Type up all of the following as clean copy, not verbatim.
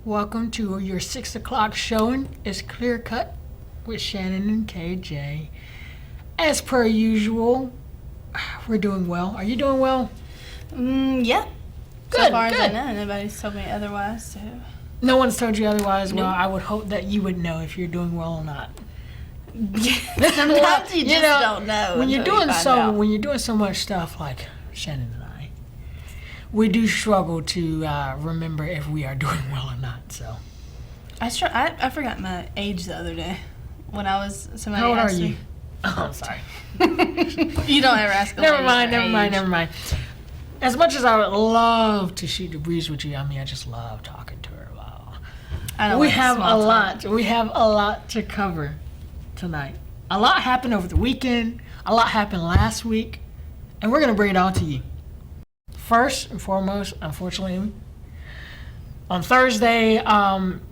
Welcome to your 6 o'clock showing. It's Clear Cut with Shannon and KJ. As per usual, we're doing well. Are you doing well? Yeah. Good, so far good. as I know, nobody's told me otherwise, so. No one's told you otherwise. Nope. Well, I would hope that you would know if you're doing well or not. Sometimes you just don't know. When you're until you doing find out. when you're doing so much stuff like Shannon and I, we do struggle to remember if we are doing well or not. So, I forgot my age the other day when I was somebody how old are asked you? me. Oh, I'm sorry. You don't ever ask a lady her Never mind. As much as I would love to shoot the breeze with you, I just love talking to her. Wow. We have a lot. We have a lot to cover tonight. A lot happened over the weekend. A lot happened last week, and we're gonna bring it all to you. First and foremost, unfortunately, on Thursday,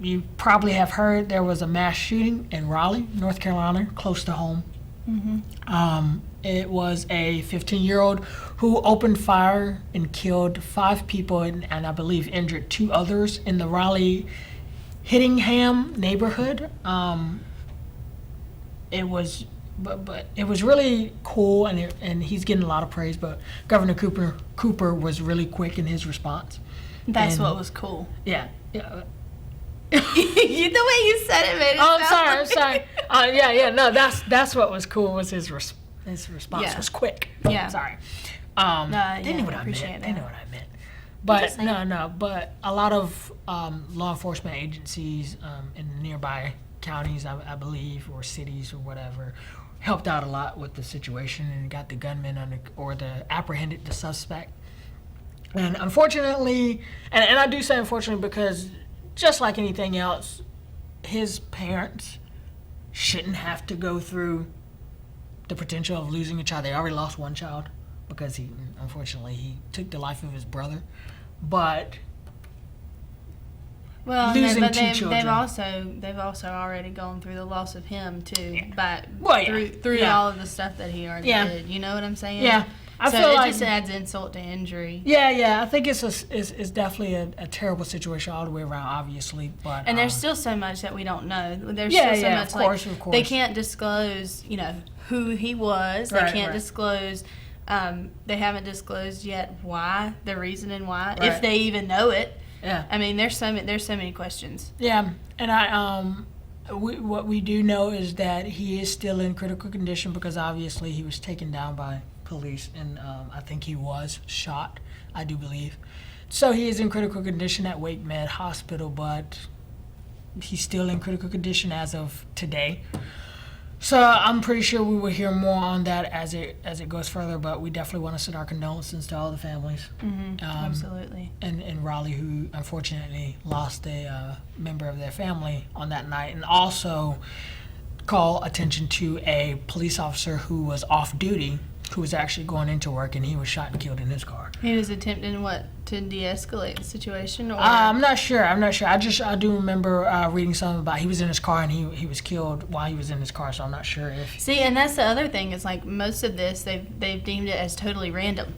you probably have heard there was a mass shooting in Raleigh, North Carolina, close to home. Mm-hmm. It was a 15-year-old who opened fire and killed 5 people and I believe injured 2 others in the Raleigh Hittingham neighborhood. It was, but it was really cool, and he's getting a lot of praise. But Governor Cooper was really quick in his response. That's And- what was cool. Yeah. The way you said it made it Oh, I'm sound sorry. No, that's what was cool was his response Yeah. was quick. Yeah. Sorry. No, They knew what I meant. They know what I meant. But Just saying. but a lot of law enforcement agencies in the nearby counties, I believe, or cities or whatever, helped out a lot with the situation and got the gunman apprehended the suspect. And unfortunately, and I do say unfortunately because just like anything else, his parents shouldn't have to go through the potential of losing a child. They already lost one child because he took the life of his brother. But Well, losing but 2 children. they've also already gone through the loss of him too, Yeah. Well, yeah. through Yeah. all of the stuff that he already Yeah. did. You know what I'm saying? Yeah. I so feel it like just adds insult to injury. I think it's definitely a terrible situation all the way around, obviously. But And there's still so much that we don't know. There's Yeah, still so yeah, much of course. they can't disclose, who he was. They Right, can't right. disclose. They haven't disclosed yet why, the reason and why, Right. if they even know it. Yeah. I mean, there's so many questions. Yeah, and what we do know is that he is still in critical condition because obviously he was taken down by police, and I think he was shot, I do believe. So he is in critical condition at Wake Med Hospital, but he's still in critical condition as of today. So I'm pretty sure we will hear more on that as it goes further, but we definitely want to send our condolences to all the families. Absolutely. In Raleigh who unfortunately lost a member of their family on that night, and also call attention to a police officer who was off duty, who was actually going into work, and he was shot and killed in his car. He was attempting to de-escalate the situation, or I'm not sure. I do remember reading something about he was in his car and he was killed while he was in his car. So I'm not sure if. See, and that's the other thing is like most of this they've deemed it as totally random.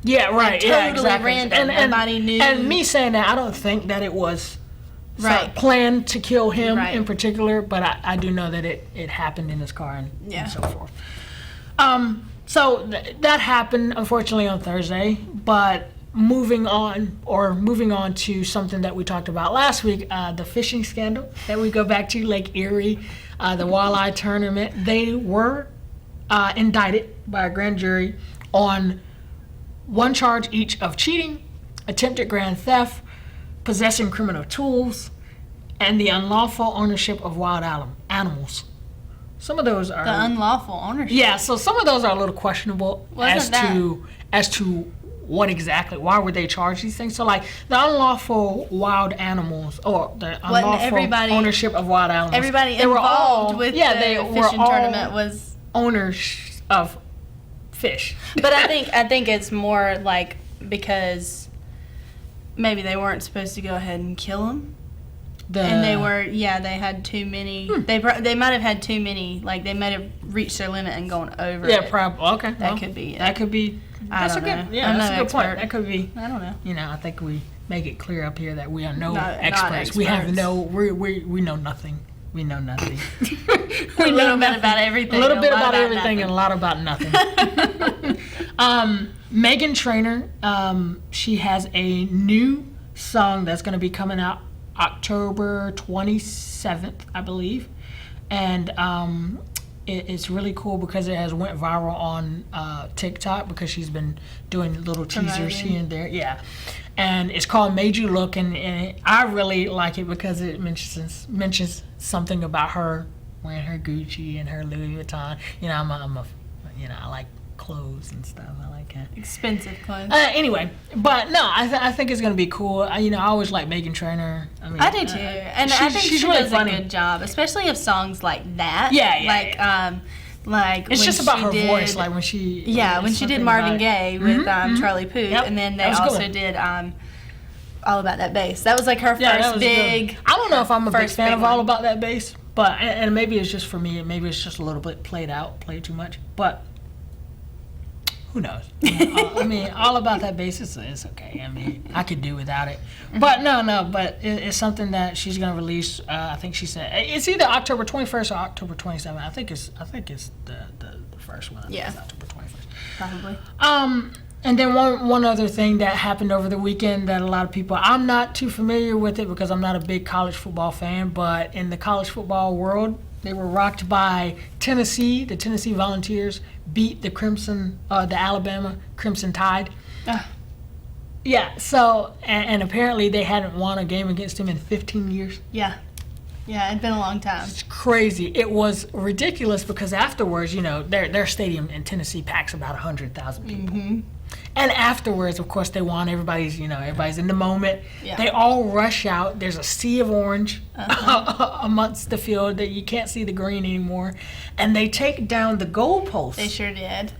Yeah, right. Like, yeah, totally exactly. random. Nobody knew. And me saying that, I don't think that it was Right. planned to kill him Right. in particular, but I do know that it happened in his car and so forth. So that happened unfortunately on Thursday, but moving on to something that we talked about last week, the fishing scandal that we go back to, Lake Erie, the Walleye Tournament. They were indicted by a grand jury on 1 charge each of cheating, attempted grand theft, possessing criminal tools, and the unlawful ownership of wild animals. Some of those are The unlawful ownership. yeah, so some of those are a little questionable as to what exactly, why would they charge these things? So like the unlawful wild animals or the unlawful ownership of wild animals. Everybody they were involved all, with yeah, the they were fishing all tournament was. owners of fish. But I think it's more like because maybe they weren't supposed to go ahead and kill them. And they were, they had too many. They might have had too many. Like they might have reached their limit and gone over. Yeah, it. probably. Okay, That could be. That could be. I That's a don't good. know. Yeah, I'm that's a no good point. expert. That could be. I don't know. I think we make it clear up here that we are no Not experts. We have we know nothing. We know nothing. We know a bit about everything. A little bit about everything and a lot about nothing. Meghan Trainor, she has a new song that's going to be coming out October 27th, I believe. And it's really cool because it has went viral on TikTok because she's been doing little teasers here and there. Yeah. And it's called Made You Look, and I really like it because it mentions something about her wearing her Gucci and her Louis Vuitton. You know, I like clothes and stuff. I like it. Expensive clothes. Anyway, but no, I think it's gonna be cool. I always like Meghan Trainor. I do too, and I think she really does a good job, especially of songs like that. Like it's just about her voice, like when she when she did Marvin Gaye with Charlie Puth, and then they also did All About That Bass. That was like her first big. Good. I don't know if I'm a big fan of All About That Bass, but and maybe it's just for me. Maybe it's just a little bit played too much, but. Who knows? All About That Bass is okay. I could do without it. But but it's something that she's going to release. I think she said it's either October 21st or October 27th. I think it's the first one. Yeah. October 21st. Probably. And then one other thing that happened over the weekend that a lot of people, I'm not too familiar with it because I'm not a big college football fan, but in the college football world, they were rocked by Tennessee. The Tennessee Volunteers beat the Alabama Crimson Tide. Yeah, so, and apparently they hadn't won a game against them in 15 years. Yeah, it'd been a long time. It's crazy. It was ridiculous because afterwards, their stadium in Tennessee packs about 100,000 people. Mm-hmm. And afterwards, of course, they won. Everybody's in the moment. Yeah. They all rush out. There's a sea of orange amongst the field that you can't see the green anymore. And they take down the goalpost. They sure did.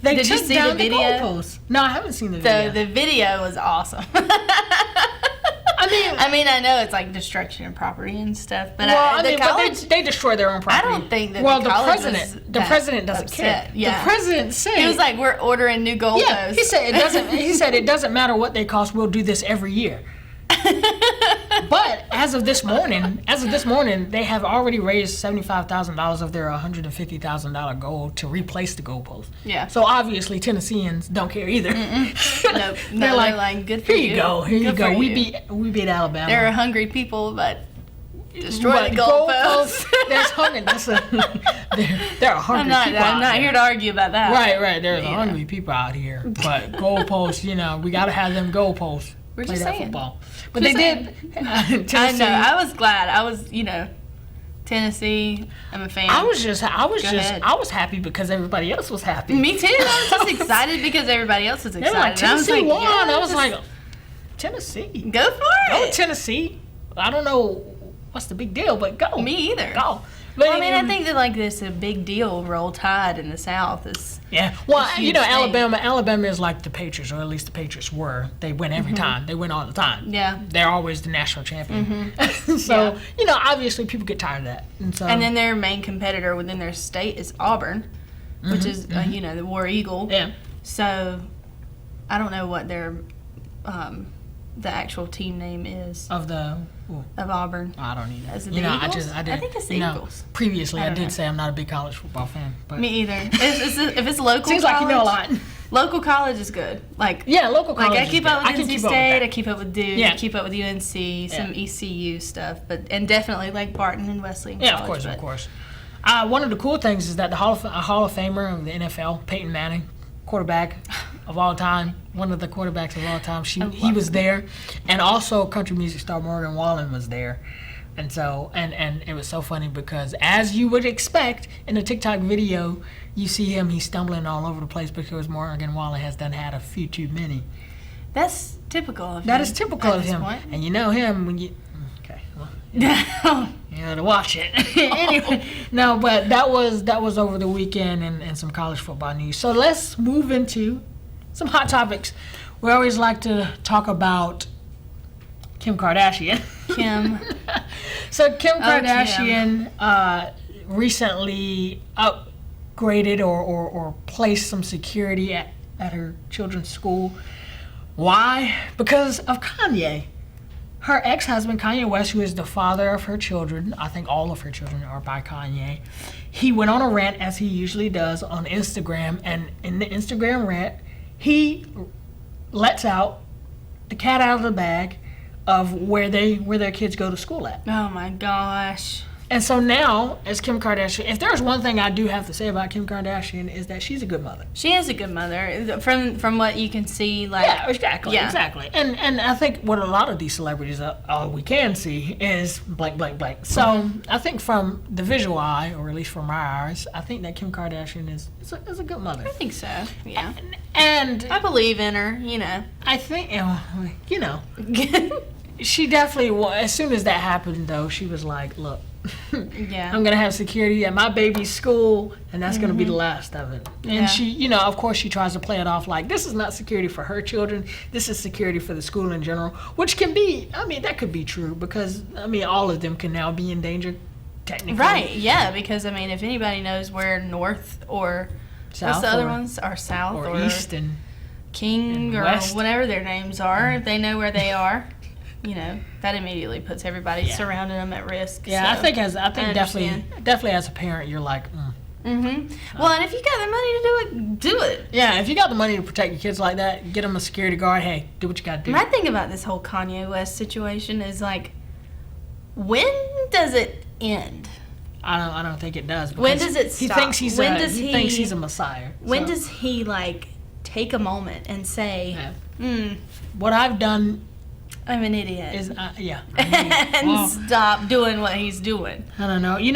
Did you see the video? Goalpost. No, I haven't seen the video. The video was awesome. I know it's like destruction of property and stuff, but they destroy their own property. I don't think that the president doesn't care. Yeah. The president said he was like, "We're ordering new goalposts." Yeah, he said it doesn't matter what they cost. We'll do this every year. But as of this morning, they have already raised $75,000 of their $150,000 goal to replace the goalpost. Yeah. So obviously Tennesseans don't care either. Nope. They're like, good for you. Here you go. We beat Alabama. There are hungry people, but destroy the goalpost. There's hunger. There are hungry people. I'm not here to argue about that. Right. There's hungry people out here, but goalposts. We got to have them goalposts. We're just saying. Football. But they did. Tennessee. I know. I was glad. I was, Tennessee. I'm a fan. I was happy because everybody else was happy. Me too. I was just excited because everybody else was excited. They were like, Tennessee won. Yeah, I was like, Tennessee. Go for it. Go Tennessee. I don't know what's the big deal, but go. Me either. Go. But I think that this is a big deal. Roll Tide in the South is Alabama is like the Patriots, or at least the Patriots were. They win every time. They win all the time. Yeah, they're always the national champion. So obviously people get tired of that. And then their main competitor within their state is Auburn, which is the War Eagle. Yeah. So I don't know what their the actual team name is of Auburn. I don't either. Is it the Eagles? I think it's the Eagles. Previously, I did say I'm not a big college football fan. But me either. If it's local, seems college, like you know a lot. Local college is good. Local college. I keep up with NC State. I keep up with Duke. Yeah. I keep up with UNC. Some ECU stuff, and definitely like Barton and Wesleyan. Yeah, of course. One of the cool things is that the Hall of Famer of the NFL, Peyton Manning, quarterback of all time, one of the quarterbacks of all time. He was there, and also country music star Morgan Wallen was there, and so and it was so funny because as you would expect in the TikTok video, you see him, he's stumbling all over the place because Morgan Wallen has had a few too many. That's typical of him. That is typical of him, and you know him when you. You know to watch it. Anyway, no, but that was over the weekend and some college football news. So let's move into some hot topics. We always like to talk about Kim Kardashian. So Kim Kardashian recently upgraded or placed some security at her children's school Why? Because of Kanye. Her ex-husband, Kanye West, who is the father of her children, I think all of her children are by Kanye, he went on a rant, as he usually does, on Instagram, and in the Instagram rant, he lets out the cat out of the bag of where their kids go to school at. Oh my gosh. And so now, as Kim Kardashian, if there's one thing I do have to say about Kim Kardashian, is that she's a good mother. She is a good mother, from what you can see. Like, yeah, exactly. And I think what a lot of these celebrities, all we can see is blank, blank, blank. So I think from the visual eye, or at least from my eyes, I think that Kim Kardashian is a good mother. I think so, yeah. And I believe in her, I think, she definitely, as soon as that happened, though, she was like, look, yeah, I'm gonna have security at my baby's school, and that's gonna be the last of it. And she, of course, she tries to play it off like this is not security for her children. This is security for the school in general, which can be. I mean, that could be true because all of them can now be in danger, technically. Right? Yeah, because if anybody knows where North or South, what's the other ones are, South or East and King and or West. Whatever their names are, if they know where they are. That immediately puts everybody surrounding them at risk. Yeah, so I think definitely as a parent, you're like, Well, and if you got the money to do it, do it. Yeah, if you got the money to protect your kids like that, get them a security guard. Hey, do what you got to do. My thing about this whole Kanye West situation is like, when does it end? I don't think it does. When does it stop? He thinks he's a messiah. When does he take a moment and say, what I've done I'm an idiot. And stop doing what he's doing. I don't know. Really,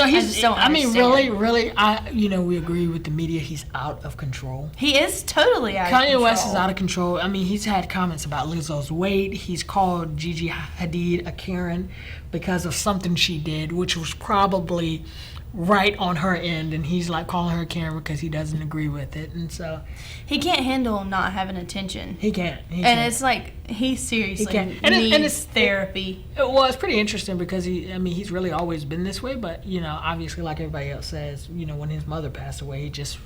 we agree with the media. He's out of control. He is totally out of control. Kanye West is out of control. He's had comments about Lizzo's weight. He's called Gigi Hadid a Karen because of something she did, which was probably right on her end, and he's like calling her Karen because he doesn't agree with it, and so he can't handle not having attention. He can't. It's like he seriously needs therapy. It's pretty interesting because he's really always been this way, but obviously, like everybody else says, when his mother passed away, he just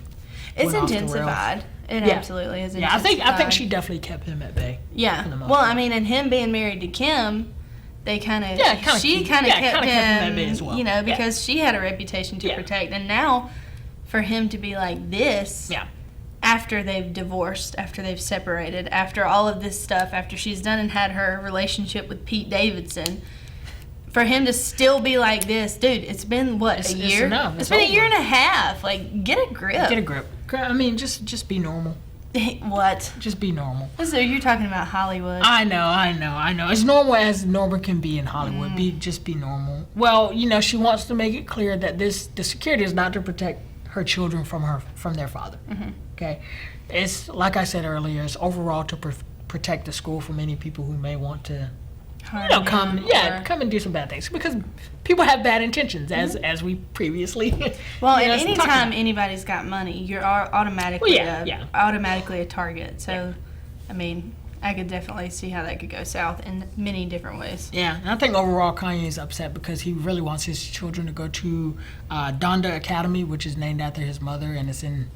it's intensified. It absolutely is. Yeah, I think she definitely kept him at bay. Yeah. Well, and him being married to Kim. They kind of kept him at bay as well. Because she had a reputation to protect, and now for him to be like this, after they've divorced, after they've separated, after all of this stuff, after she's done and had her relationship with Pete Davidson, for him to still be like this, dude, it's been a year? It's been a year and a half. Like, get a grip. Get a grip. Just be normal. What? Just be normal. So you're talking about Hollywood. I know. As normal as normal can be in Hollywood. Just be normal. Well, she wants to make it clear that the security is not to protect her children from their father. Okay? It's, like I said earlier, it's overall to protect the school from any people who may want to come and do some bad things, because people have bad intentions, as we previously. Well, and anytime anybody's got money, you're automatically automatically a target. So, I could definitely see how that could go south in many different ways. Yeah, and I think overall Kanye is upset because he really wants his children to go to Donda Academy, which is named after his mother, and it's in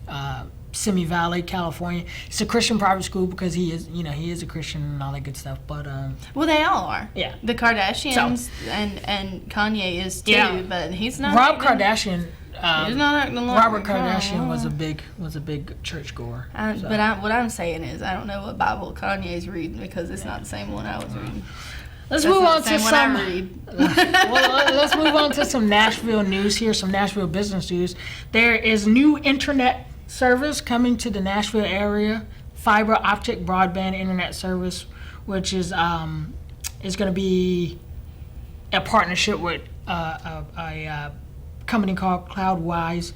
Simi Valley, California. It's a Christian private school because he is a Christian and all that good stuff. But well, they all are. Yeah, the Kardashians and Kanye is too, but he's not. Kardashian. He's not acting like Robert Kardashian was a big churchgoer. But what I'm saying is, I don't know what Bible Kanye's reading because it's not the same one I was reading. Let's move on to some Nashville news here, some Nashville business news. There is new internet service coming to the Nashville area, fiber optic broadband internet service, which is going to be a partnership with a company called Cloudwise.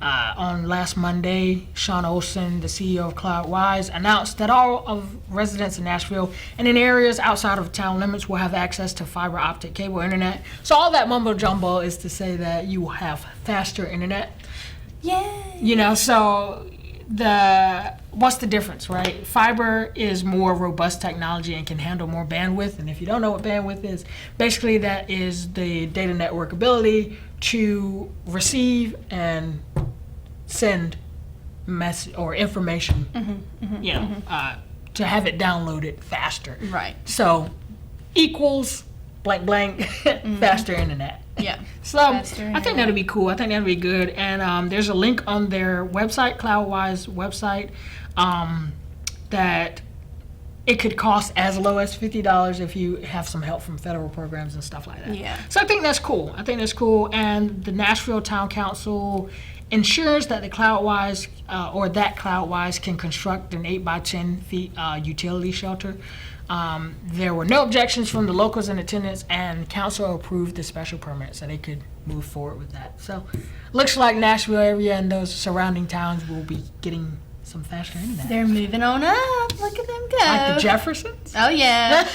On last Monday, Sean Olsen, the CEO of Cloudwise, announced that all of residents in Nashville and in areas outside of town limits will have access to fiber optic cable internet. So all that mumbo jumbo is to say that you will have faster internet. Yeah. So what's the difference, right? Fiber is more robust technology and can handle more bandwidth. And if you don't know what bandwidth is, basically that is the data network ability to receive and send message or information, to to have it downloaded faster. Right. So equals blank blank faster internet. Yeah. So I think that'll be cool. I think that'll be good. And there's a link on their website, Cloudwise website, that it could cost as low as $50 if you have some help from federal programs and stuff like that. Yeah. So I think that's cool. And the Nashville Town Council ensures that the Cloudwise Cloudwise can construct an 8 by 10 feet utility shelter. There were no objections from the locals in attendance, and council approved the special permit so they could move forward with that. So looks like Nashville area and those surrounding towns will be getting some faster internet. They're moving on up. Look at them go. Like the Jeffersons? Oh, yeah.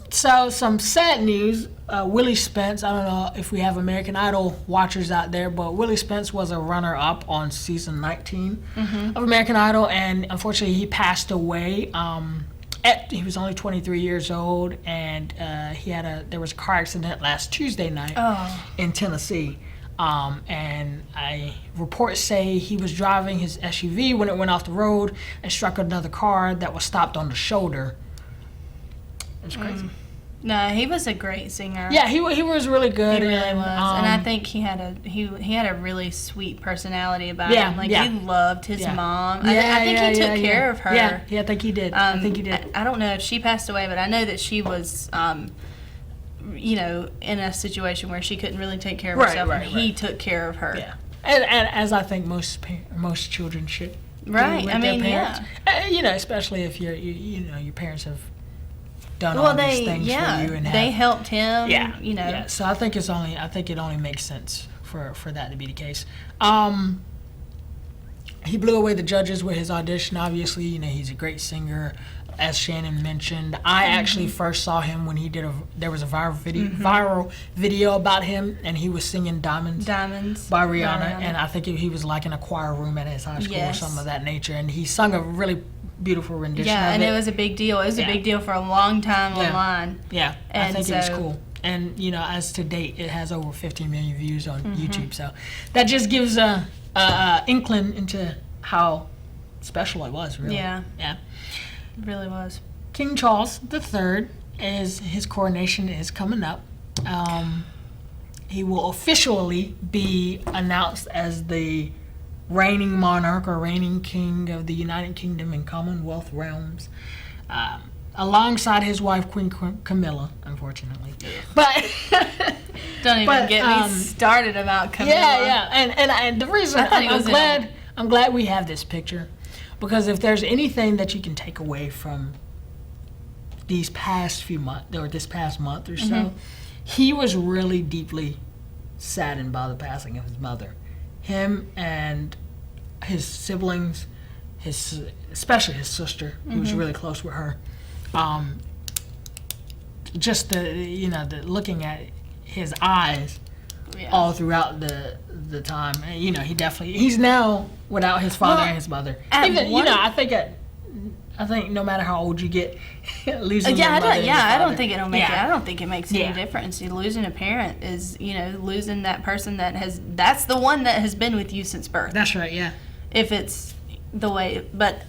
So some sad news. Willie Spence, I don't know if we have American Idol watchers out there, but Willie Spence was a runner-up on season 19 of American Idol, and unfortunately he passed away. He was only 23 years old, and there was a car accident last Tuesday night in Tennessee. And reports say he was driving his SUV when it went off the road and struck another car that was stopped on the shoulder. It's crazy. No, he was a great singer. Yeah, he was really good. He really was, and I think he had a really sweet personality about him. Like he loved his mom. I think he took care of her. Yeah, I think he did. I don't know if she passed away, but I know that she was, in a situation where she couldn't really take care of herself, and he took care of her. Yeah, and as I think most children should. Right. Do with their parents. Especially if your parents have done all these things for you, and they helped him. Yeah. So I think it only makes sense for that to be the case. He blew away the judges with his audition. Obviously, he's a great singer, as Shannon mentioned. I actually first saw him when there was a viral video about him, and he was singing Diamonds by Rihanna, and I think he was like in a choir room at his high school or something of that nature, and he sung a really beautiful rendition of it. And it was a big deal. It was a big deal for a long time online. Yeah, I think it was cool. And, as to date, it has over 15 million views on YouTube. So that just gives a inkling into how special it was, really. Yeah. Yeah. It really was. King Charles III, his coronation is coming up. He will officially be announced as the reigning monarch or reigning king of the United Kingdom and Commonwealth realms, alongside his wife, Queen Camilla, unfortunately. But don't even get me started about Camilla. Yeah. And the reason I'm glad we have this picture, because if there's anything that you can take away from these past few months or this past month or so, he was really deeply saddened by the passing of his mother. Him and his siblings, especially his sister, who was really close with her. Just the looking at his eyes all throughout the time. And, he's now without his father and his mother. I think no matter how old you get, losing your mother I don't think it'll make it. I don't think it makes any difference. Losing a parent is, losing that person that's the one that has been with you since birth. That's right, yeah. If it's the way, but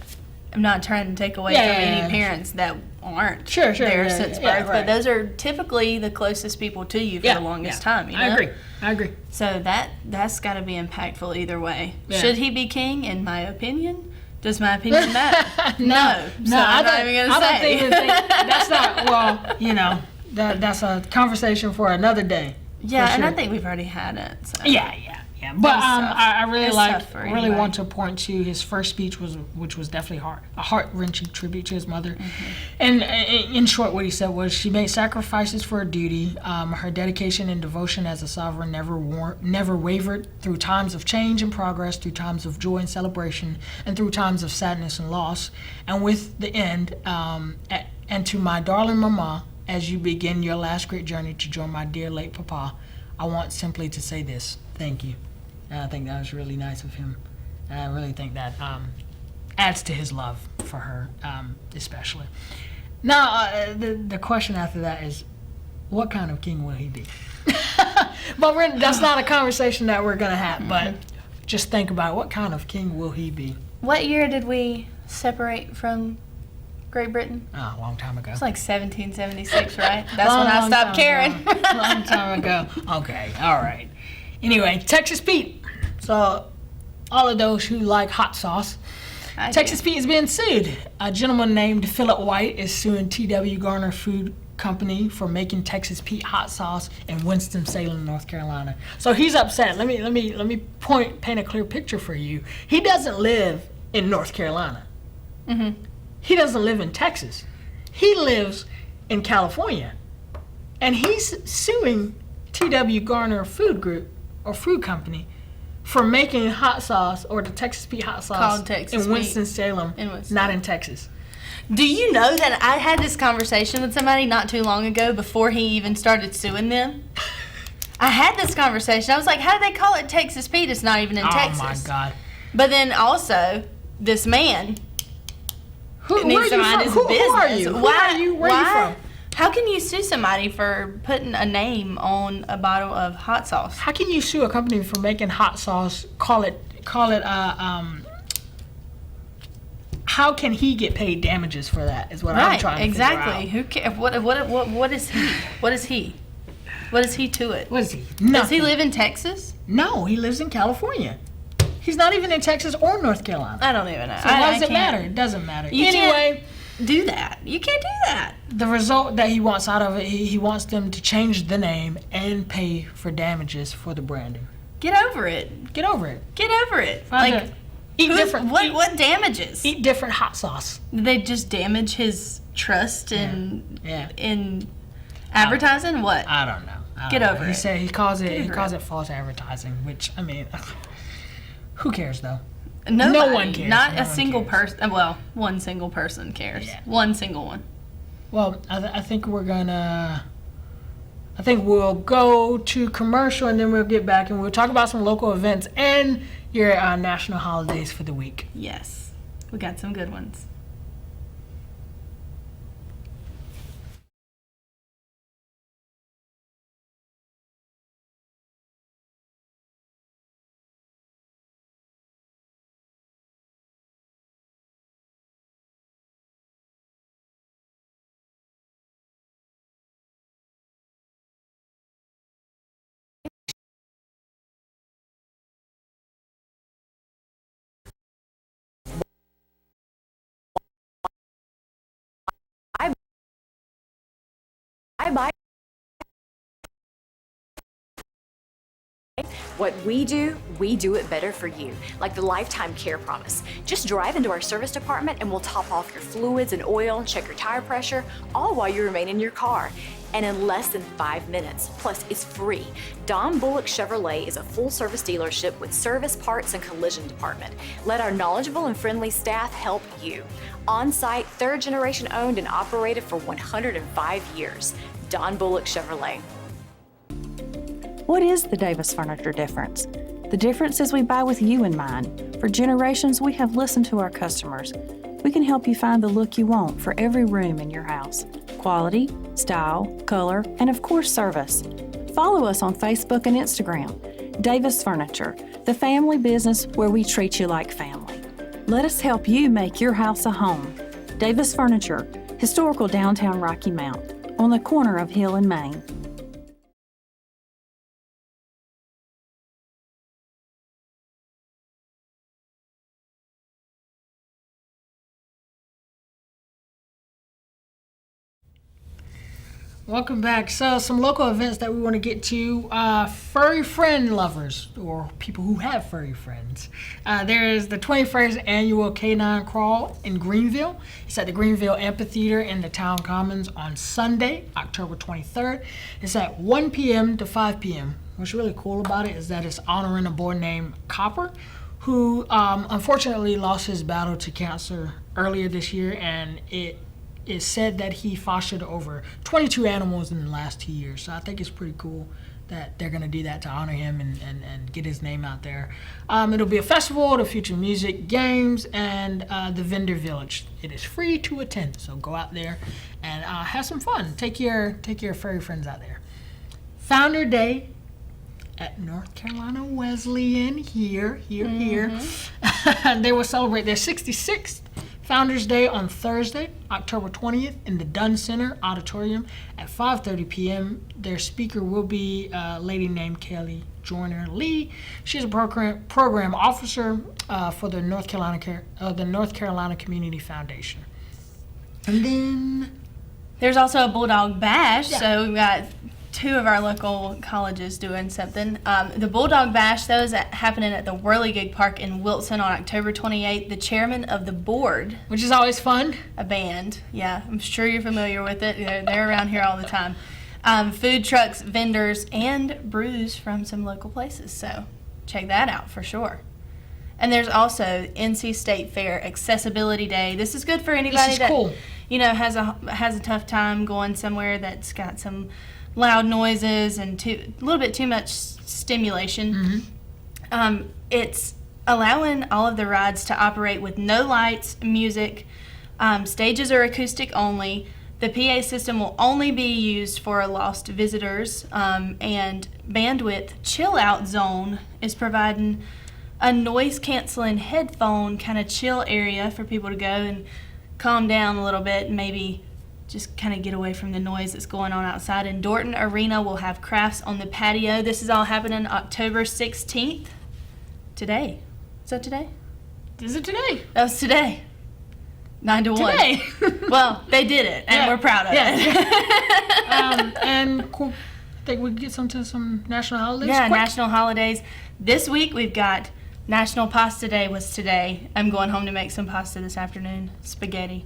I'm not trying to take away from any parents that aren't there since birth, but those are typically the closest people to you for the longest time. I agree. So that's got to be impactful either way. Yeah. Should he be king? In my opinion. Does my opinion matter? No. So I'm not even going to say. I don't even think that's not, that's a conversation for another day. Yeah, and I think we've already had it. So. Yeah. But I really want to point to his first speech, which was definitely a heart-wrenching tribute to his mother. And in short, what he said was, she made sacrifices for her duty. Her dedication and devotion as a sovereign never wavered through times of change and progress, through times of joy and celebration, and through times of sadness and loss. And with the end, and to my darling mama, as you begin your last great journey to join my dear late papa, I want simply to say this: thank you. And I think that was really nice of him. And I really think that adds to his love for her, especially. Now, the question after that is, what kind of king will he be? But that's not a conversation that we're going to have. But just think about, what kind of king will he be? What year did we separate from Great Britain? Oh, a long time ago. It's like 1776, right? That's when I stopped caring. Long time ago. Okay, all right. Anyway, Texas Pete. So, all of those who like hot sauce, Texas Pete is being sued. A gentleman named Philip White is suing T.W. Garner Food Company for making Texas Pete hot sauce in Winston-Salem, North Carolina. So he's upset. Let me paint a clear picture for you. He doesn't live in North Carolina. Mm-hmm. He doesn't live in Texas. He lives in California. And he's suing T.W. Garner Food Group or Food Company for making hot sauce, or the Texas Pete hot sauce in Winston-Salem, not in Texas. Do you know that I had this conversation with somebody not too long ago before he even started suing them? I had this conversation. I was like, how do they call it Texas Pete? It's not even in Texas. Oh, my God. But then also, this man... Who are you from? Where are you from? How can you sue somebody for putting a name on a bottle of hot sauce? How can you sue a company for making hot sauce? How can he get paid damages for that? Is what I'm trying to figure out. Who cares? What is he? What is he? What is he to it? What is he? Nothing. Does he live in Texas? No, he lives in California. He's not even in Texas or North Carolina. I don't even know. So why does it matter? It doesn't matter. Anyway, do that. You can't do that. The result that he wants out of it, he wants them to change the name and pay for damages for the branding. Get over it. Get over it. Get over it. Eat different. What damages? Eat different hot sauce. Did they just damage his trust in advertising? What? I don't know. Get over it. He said he calls it false advertising, which I mean. Who cares, though? Nobody. No one cares. Not a single person. Well, one single person cares. Yeah. One single one. Well, I think we'll go to commercial, and then we'll get back, and we'll talk about some local events and your national holidays for the week. Yes. We got some good ones. Bye. What we do it better for you, like the Lifetime Care Promise. Just drive into our service department and we'll top off your fluids and oil, check your tire pressure, all while you remain in your car. And in less than 5 minutes. Plus, it's free. Don Bullock Chevrolet is a full-service dealership with service, parts, and collision department. Let our knowledgeable and friendly staff help you. On-site, third-generation owned and operated for 105 years. Don Bullock Chevrolet. What is the Davis Furniture difference? The difference is we buy with you in mind. For generations, we have listened to our customers. We can help you find the look you want for every room in your house. Quality, style, color, and of course, service. Follow us on Facebook and Instagram. Davis Furniture, the family business where we treat you like family. Let us help you make your house a home. Davis Furniture, historical downtown Rocky Mount, on the corner of Hill and Main. Welcome back. So some local events that we want to get to. Furry friend lovers, or people who have furry friends. There is the 21st annual Canine Crawl in Greenville. It's at the Greenville Amphitheater in the Town Commons on Sunday, October 23rd. It's at 1 p.m. to 5 p.m. What's really cool about it is that it's honoring a boy named Copper, who unfortunately lost his battle to cancer earlier this year, and it is said that he fostered over 22 animals in the last 2 years. So I think it's pretty cool that they're going to do that to honor him and get his name out there. It'll be a festival to feature music, games, and the vendor village. It is free to attend, so go out there and have some fun. Take your furry friends out there. Founder Day at North Carolina Wesleyan here. They will celebrate their 66th Founders Day on Thursday, October 20th, in the Dunn Center Auditorium at 5:30 p.m. Their speaker will be a lady named Kelly Joyner Lee. She's a program officer for the North Carolina Community Foundation. And then there's also a Bulldog Bash, Yeah. so we've got 2 of our local colleges doing something. The Bulldog Bash, that is happening at the Whirligig Park in Wilson on October 28th. The chairman of the board, which is always fun. a band, yeah, I'm sure you're familiar with it. They're around here all the time. Food trucks, vendors, and brews from some local places. So check that out for sure. And there's also NC State Fair Accessibility Day. This is good for anybody that cool. has a tough time going somewhere that's got some loud noises and a little bit too much stimulation. It's allowing all of the rides to operate with no lights, music. Stages are acoustic only. The PA system will only be used for lost visitors, and Bandwidth Chill Out Zone is providing a noise-canceling headphone kind of chill area for people to go and calm down a little bit and maybe just kind of get away from the noise that's going on outside. And Dorton Arena will have crafts on the patio. This is all happening October 16th. Today. Is that today? Is it today? That was today. 9 to 1. Today. Well, they did it, and we're proud of it. And cool. I think we get some national holidays. Yeah, quick. national holidays. This week we've got National Pasta Day was today. I'm going home to make some pasta this afternoon, spaghetti.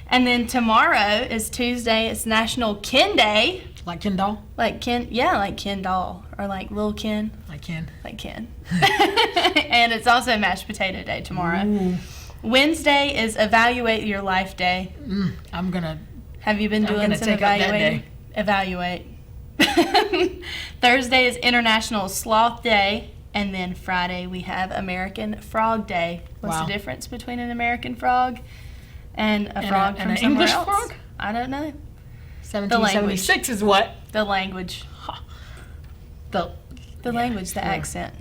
And then tomorrow is Tuesday. It's National Ken Day. Like Ken doll? Like Ken, yeah, like Ken doll, or like Lil Ken. Like Ken. Like Ken. And it's also Mashed Potato Day tomorrow. Ooh. Wednesday is Evaluate Your Life Day. I'm gonna. Have you been doing gonna some take up that evaluating? day. Evaluate. Thursday is International Sloth Day. And then Friday we have American Frog Day. What's Wow. the difference between an American frog and a frog from an somewhere English else? frog? I don't know. 1776 is what? The language. The language, the accent.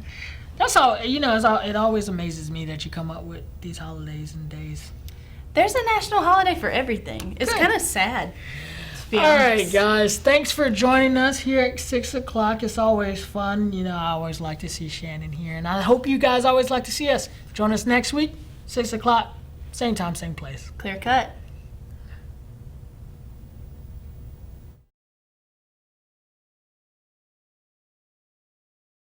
That's all. It always amazes me that you come up with these holidays and days. There's a national holiday for everything. It's Good. kind of sad, to be All right, honest. guys. Thanks for joining us here at 6 o'clock. It's always fun. I always like to see Shannon here, and I hope you guys always like to see us. Join us next week, 6 o'clock, same time, same place. Clear cut.